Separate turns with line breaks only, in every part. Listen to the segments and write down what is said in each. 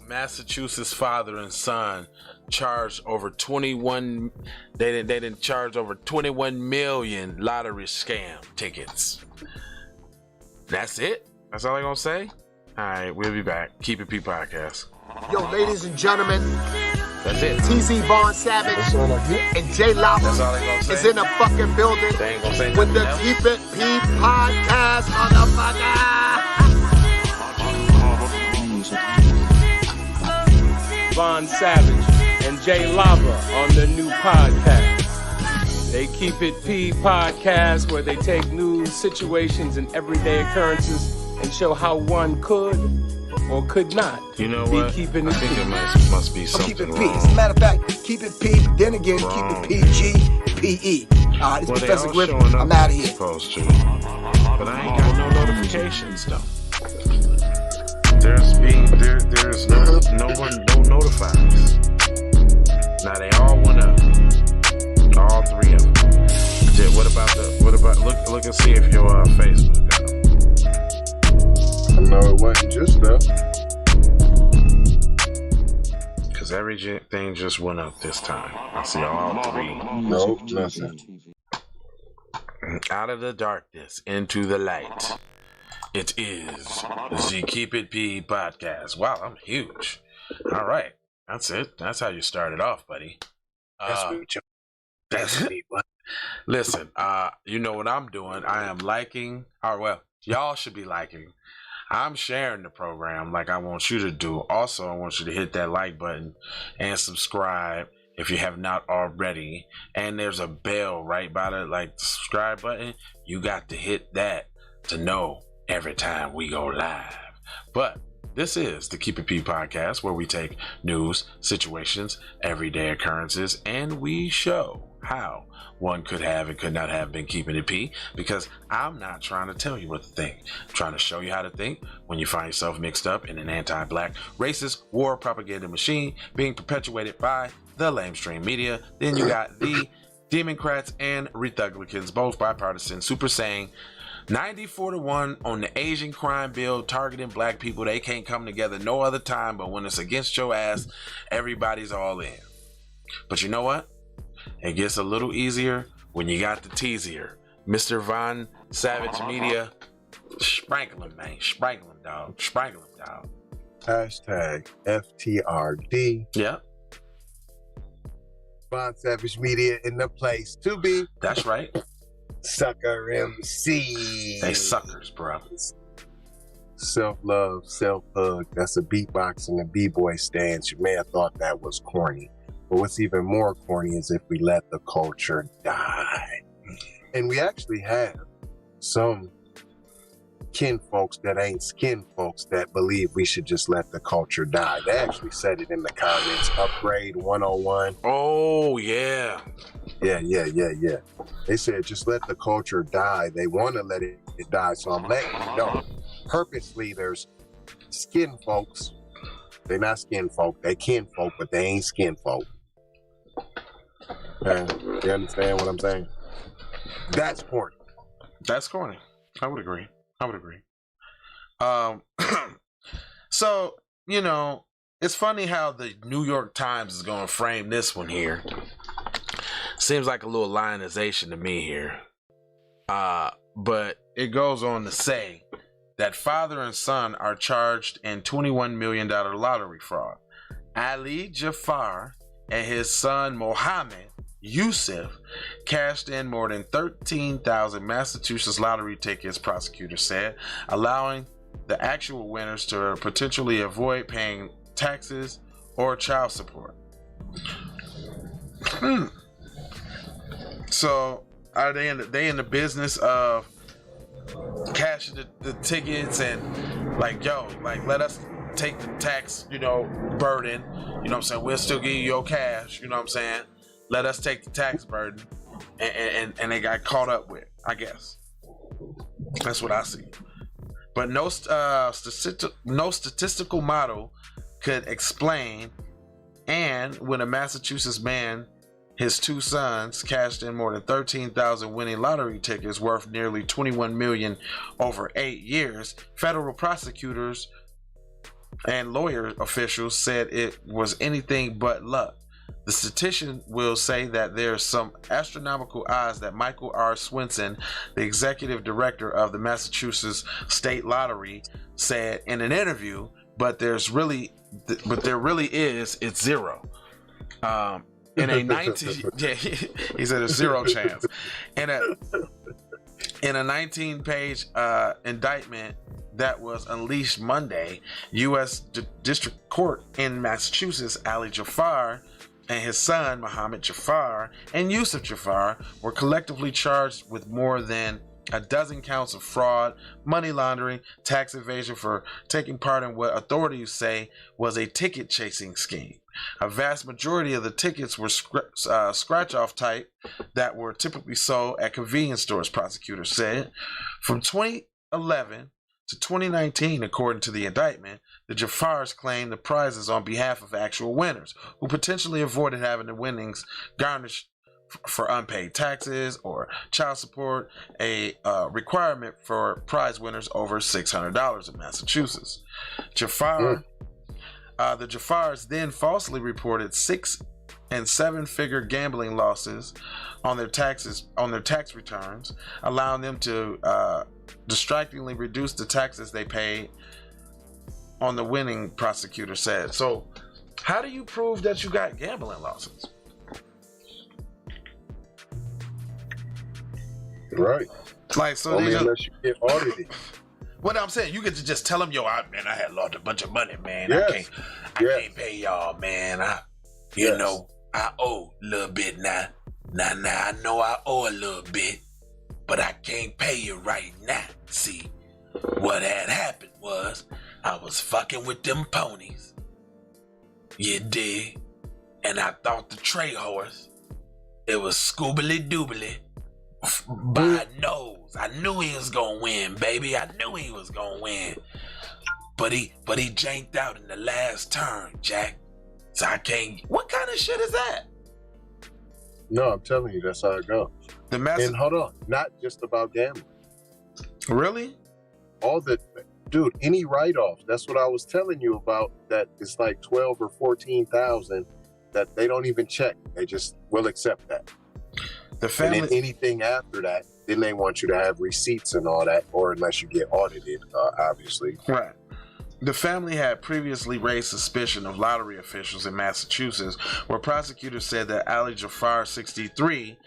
Massachusetts father and son charged over 21. They didn't charge over 21 million lottery scam tickets. That's it. That's all I'm gonna say. All right, we'll be back. Keep It P podcast.
Yo, ladies and gentlemen,
that's it.
TZ Vaughn Savage and J Lava is in the fucking building with the Keep It P podcast, motherfucker.
Vaughn Savage and J Lava on the new podcast. They Keep It P podcast, where they take news, situations, and everyday occurrences and show how one could or could not
be
keeping it
I think
P.
it must be something
Keep It
wrong.
P. As a matter of fact, Keep It P, but then again,
Wrong.
Keep It PG, PE. It's Professor Griffin. I'm out of here.
Supposed to. But I ain't got no notifications though. There's no one, no notifies. Now they all went up. All three of them. What about look and see if your Facebook got them.
I know it wasn't just though.
Cause everything just went up this time. I see all three.
Nope, nothing.
Out of the darkness into the light. It is the Keep It P podcast. Wow, I'm huge. All right, that's it. That's how you started off, buddy. That's me. Listen, you know what I'm doing. I am liking, or well, y'all should be liking. I'm sharing the program like I want you to do. Also, I want you to hit that like button and subscribe if you have not already. And there's a bell right by the subscribe button. You got to hit that to know every time we go live. But this is the Keep It P podcast, where we take news, situations, everyday occurrences, and we show how one could have and could not have been keeping it P, because I'm not trying to tell you what to think. I'm trying to show you how to think when you find yourself mixed up in an anti-black, racist, war propaganda machine being perpetuated by the lamestream media. Then you got the Democrats and Republicans, both bipartisan, super saying 94-1 on the Asian crime bill targeting black people. They can't come together no other time, but when it's against your ass, everybody's all in. But you know what? It gets a little easier when you got the teasier. Mr. Vaughn Savage Media, sprinkle him, man. Sprinkle him, dog. Sprinkle him, dog.
Hashtag FTRD.
Yeah,
Vaughn Savage Media in the place to be.
that's right.
Sucker MC.
They suckers, bro.
Self-love, self-hug. That's a beatbox and a b-boy stance. You may have thought that was corny. But what's even more corny is if we let the culture die. And we actually have some kin folks that ain't skin folks that believe we should just let the culture die. They actually said it in the comments. Upgrade 101.
Oh, yeah.
Yeah. They said just let the culture die. They want to let it die. So I'm letting you know. Purposely, there's skin folks. They're not skin folk. They kin folk, but they ain't skin folk. You understand what I'm saying? That's corny.
That's corny. I would agree. So, it's funny how the New York Times is going to frame this one here. Seems like a little lionization to me here. But it goes on to say that father and son are charged in $21 million lottery fraud. Ali Jafar and his son Mohammed Yusuf cashed in more than 13,000 Massachusetts lottery tickets, prosecutors said, allowing the actual winners to potentially avoid paying taxes or child support. So are they in the business of cashing the tickets and let us take the tax, burden, you know what I'm saying? We'll still give you your cash, you know what I'm saying? Let us take the tax burden, and they got caught up with, I guess. That's what I see. But no statistical model could explain. And when a Massachusetts man, his two sons, cashed in more than 13,000 winning lottery tickets worth nearly $21 million over 8 years, federal prosecutors and lawyer officials said it was anything but luck. The statistician will say that there's some astronomical odds that Michael R. Swenson, the executive director of the Massachusetts State Lottery, said in an interview, but there really is, it's zero. In a 19, yeah, he said there's zero chance. In a 19-page indictment that was unleashed Monday, U.S. District Court in Massachusetts, Ali Jafar and his son, Mohammed Jafar, and Yusuf Jafar were collectively charged with more than a dozen counts of fraud, money laundering, tax evasion for taking part in what authorities say was a ticket-chasing scheme. A vast majority of the tickets were scratch-off type that were typically sold at convenience stores, prosecutors said. From 2011 to 2019, according to the indictment, the Jafars claimed the prizes on behalf of actual winners, who potentially avoided having the winnings garnished for unpaid taxes or child support, a requirement for prize winners over $600 in Massachusetts. The Jafars then falsely reported 6- and 7-figure gambling losses on their tax returns, allowing them to distractingly reduce the taxes they paid on the winning, prosecutor said. So, how do you prove that you got gambling losses?
Right.
Like, so
only unless you get audited.
What I'm saying, you get to just tell them, yo, I had lost a bunch of money, man.
Yes.
I can't pay y'all, man. You know, I owe a little bit now. Now, I know I owe a little bit, but I can't pay you right now. See, what had happened was I was fucking with them ponies. You dig? And I thought the tray horse, it was scoobily doobly by nose. I knew he was gonna win, baby. I knew he was gonna win. But he janked out in the last turn, Jack. So I can't. What kind of shit is that?
No, I'm telling you, that's how it goes. And hold on, not just about gambling.
Really?
Dude, any write-offs. That's what I was telling you about. That it's like 12 or 14,000 that they don't even check. They just will accept that. And then anything after that, then they want you to have receipts and all that, or unless you get audited, obviously.
Right. The family had previously raised suspicion of lottery officials in Massachusetts, where prosecutors said that Ali Jafar, 63,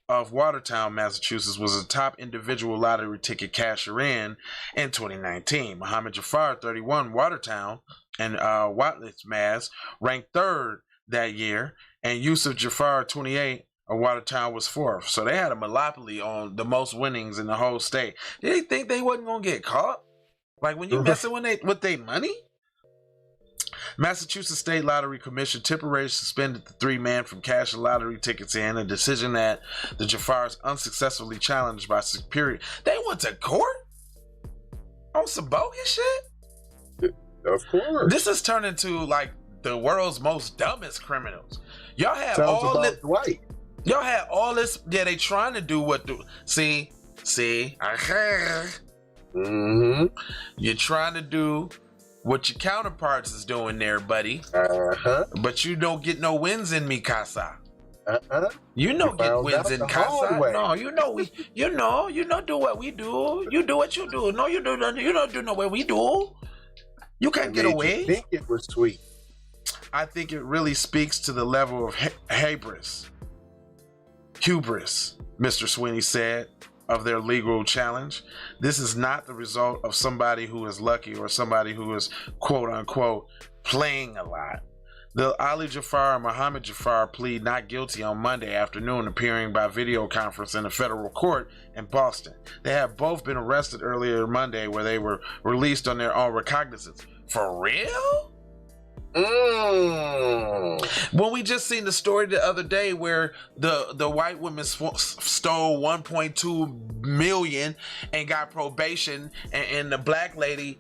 of Watertown, Massachusetts, was the top individual lottery ticket cashier in 2019. Mohammed Jafar, 31, Watertown, and Watledge, Mass, ranked third that year, and Yusuf Jafar, 28, of Watertown, was fourth. So they had a monopoly on the most winnings in the whole state. Did they think they wasn't going to get caught? Like when you messing with their money? Massachusetts State Lottery Commission temporarily suspended the 3 men from cashing lottery tickets in, a decision that the Jafars unsuccessfully challenged by Superior. They went to court on some bogus shit?
Of course.
This has turned into like the world's most dumbest criminals. Y'all had
Sounds
all this.
Right.
Y'all had all this. Yeah, they trying to do what do. See.
Mm-hmm.
You're trying to do what your counterparts is doing there, buddy. But you don't get no wins in me, Casa. You don't get wins in Casa. No, you know, do what we do. You do what you do. No, you don't do no way we do. You can't get away.
I think it was sweet.
I think it really speaks to the level of hubris, Mr. Sweeney said, of their legal challenge. This is not the result of somebody who is lucky or somebody who is quote unquote playing a lot. The Ali Jafar and Mohammed Jafar plead not guilty on Monday afternoon, appearing by video conference in a federal court in Boston. They have both been arrested earlier Monday, where they were released on their own recognizance. For real? When we just seen the story the other day where the white woman stole 1.2 million and got probation, and the black lady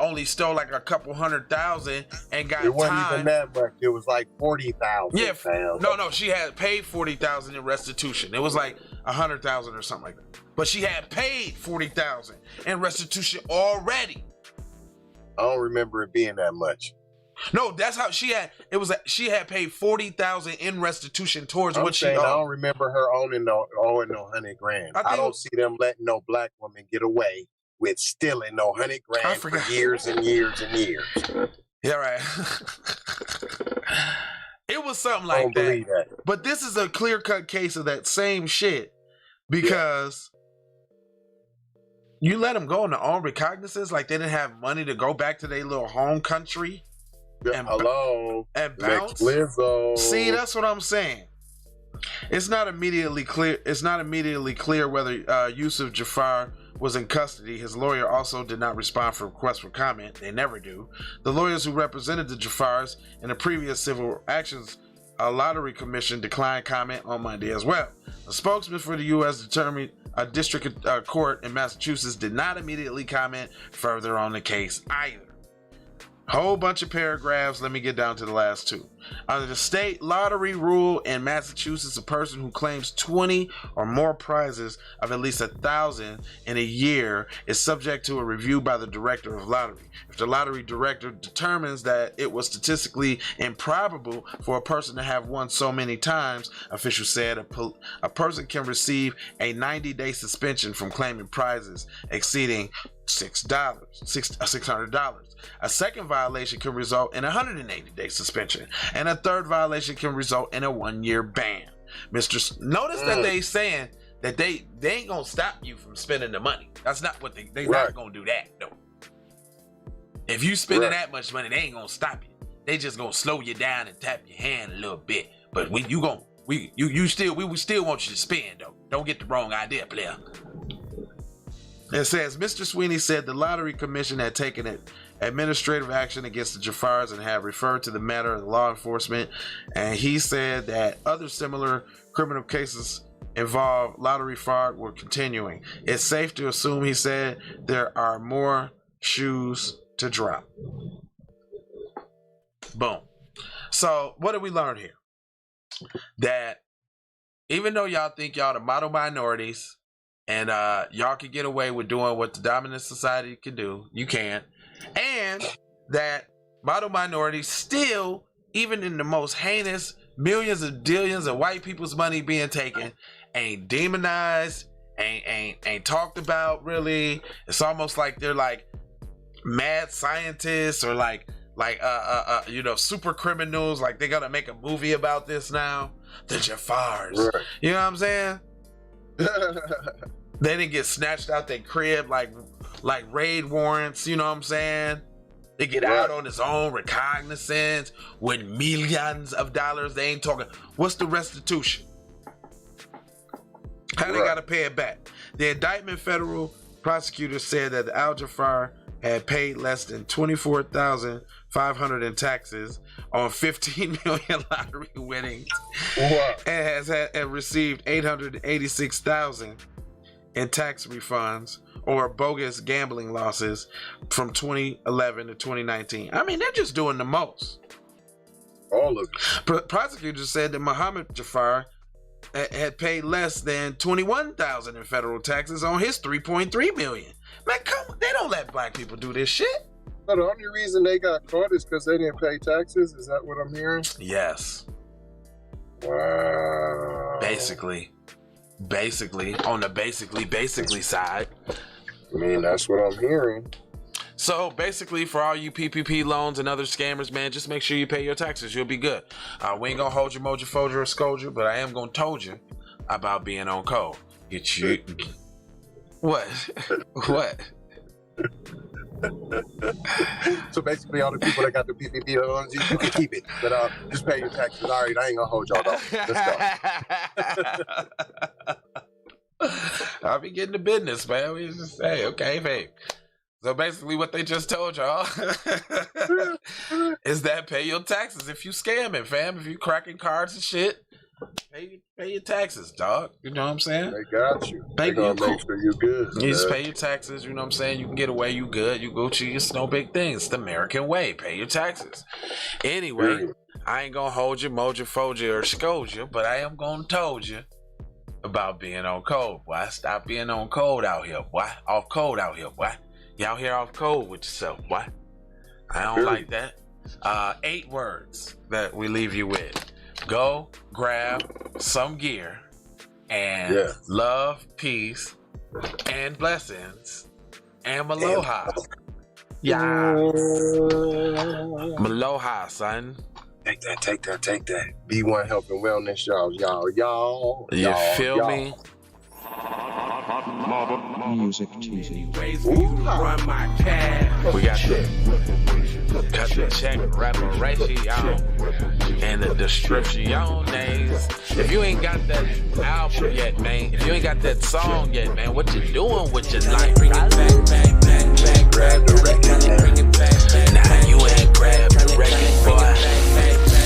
only stole like a couple 100,000 and got time.
It wasn't even that much. It was like 40,000.
Yeah, no, she had paid 40,000 in restitution. It was like 100,000 or something like that. But she had paid 40,000 in restitution already.
I don't remember it being that much.
No, that's how she had. It was. She had paid $40,000 in restitution towards what she
owed. I don't
owed.
remember her owing no $100,000. I don't see them letting no black woman get away with stealing no $100,000 for years and years and years.
Yeah, right. It was something like that. But this is a clear-cut case of that same shit because you let them go on their own recognizance, like they didn't have money to go back to their little home country. And bounce. See, that's what I'm saying. It's not immediately clear. It's not immediately clear whether Yusuf Jafar was in custody. His lawyer also did not respond for requests for comment. They never do. The lawyers who represented the Jafars in the previous civil actions lottery commission declined comment on Monday as well. A spokesman for the U.S. District Court in Massachusetts did not immediately comment further on the case either. Whole bunch of paragraphs. Let me get down to the last two. Under the state lottery rule in Massachusetts, a person who claims 20 or more prizes of at least 1,000 in a year is subject to a review by the director of lottery. If the lottery director determines that it was statistically improbable for a person to have won so many times, officials said a person can receive a 90-day suspension from claiming prizes exceeding $600. A second violation can result in a 180-day suspension, and a third violation can result in a 1-year ban. Notice that they saying that they ain't gonna stop you from spending the money. That's not what they not gonna do that. No. If you spending that much money, they ain't gonna stop you. They just gonna slow you down and tap your hand a little bit. But we still want you to spend though. Don't get the wrong idea, player. It says, Mr. Sweeney said the Lottery Commission had taken administrative action against the Jafars and had referred to the matter to law enforcement. And he said that other similar criminal cases involved lottery fraud were continuing. It's safe to assume, he said, there are more shoes to drop. Boom. So what did we learn here? That even though y'all think y'all the model minorities, and y'all can get away with doing what the dominant society can do, you can. And that model minorities still, even in the most heinous millions of billions of white people's money being taken, ain't demonized, ain't talked about really. It's almost like they're like mad scientists or like super criminals. Like they gotta make a movie about this now. The Jafars. Right. You know what I'm saying? They didn't get snatched out their crib like raid warrants, you know what I'm saying? They get out on his own recognizance with millions of dollars. They ain't talking. What's the restitution? How they gotta pay it back? The indictment federal prosecutors said that Al Jafar had paid less than $24,500 in taxes on 15 million lottery winnings, and received $886,000 in tax refunds or bogus gambling losses from 2011 to 2019. I mean, they're just doing the most.
All of it.
Prosecutors said that Muhammad Jafar had paid less than $21,000 in federal taxes on his $3.3 million. Man, come on, they don't let black people do this shit.
No, the only reason they got caught is because they didn't pay taxes. Is that what I'm hearing?
Yes.
Wow.
Basically, on the basically side.
I mean, that's what I'm hearing.
So basically, for all you PPP loans and other scammers, man, just make sure you pay your taxes. You'll be good. We ain't gonna hold you, mojo, folger, or scold you, but I am gonna told you about being on code. Get you. What? What?
So basically, all the people that got the PPP loans, you can keep it, but just pay your taxes. All right, I ain't gonna hold y'all though. Let's
go. I'll be getting to business, man. We just say, okay, babe. So basically, what they just told y'all is that pay your taxes if you scamming, fam. If you cracking cards and shit, pay your taxes, dog. You know what I'm saying?
They got you. They gonna make sure you good.
You just pay your taxes. You know what I'm saying? You can get away. You good. You go to it's no big thing. It's the American way. Pay your taxes. Anyway, I ain't gonna hold you, mojo, fojo, or scold you, but I am gonna told you about being on code. Boy, stop being on code out here. Boy, off code out here. Boy. You out here off code with yourself, boy. I don't like that. 8 words that we leave you with. Go grab some gear and love, peace, and blessings, and Maloha. Yeah. Maloha, son.
Take that. B1 Health and Wellness, y'all.
You feel me?
Music TV.
We got the check referral and the description names. If you ain't got that album yet, man, if you ain't got that song yet, man, what you doing with your life? Bring it back. Grab the record. Nah, you ain't grab the record, boy.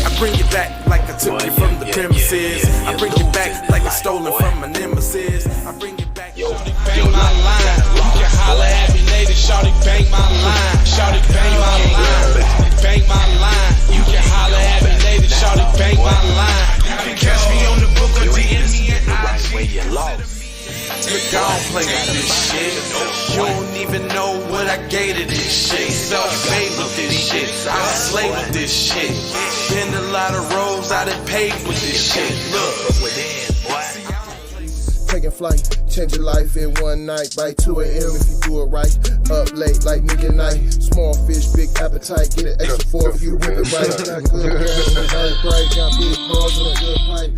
I bring it back like I took it from the premises. I bring it back like it's stolen from my nemesis. I bring it back. Shawty bang my line. You can holler at me later. Shawty bang my line. Shawty bang my line. Bang my line. You can holler at me later. Shawty bang my line. You can catch me on the book or DM me at IG. Look, I don't play with this shit. You don't even know what I gave to this shit. Self-made with this shit. I slay with this shit. Been a lot of roads I done paved with this shit. Look.
Taking flight, change your life in one night. By 2 a.m. if you do it right. Up late like nigga night. Small fish, big appetite. Get an extra 4 if you whip it right. Got good gas, bright. Got big balls and a good pipe.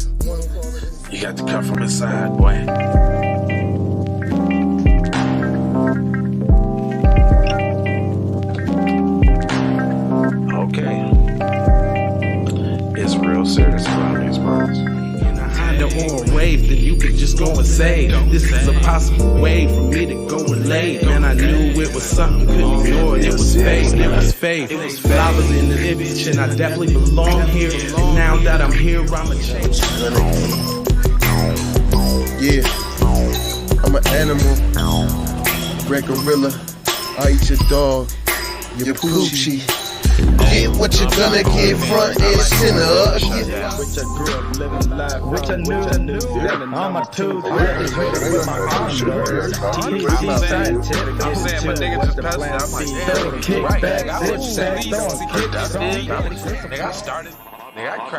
You got to come from inside, boy. Okay. It's real serious around these parts.
On a wave that you could just go and say, this is a possible way for me to go and lay. Man, I knew it was something, couldn't ignore it. It was faith, it was faith. Flowers in the bitch, and I definitely belong here. And now that I'm here, I'ma change.
Yeah, I'm an animal, red gorilla. I eat your dog, your poochie. Get what you're gonna get, front and center.
Which I grew up living life, which I knew. All my tools, with my arms, THC scientific.
I'm saying my nigga just passed it. I'm like, damn,
kick back, zip sack,
Nigga, I cracked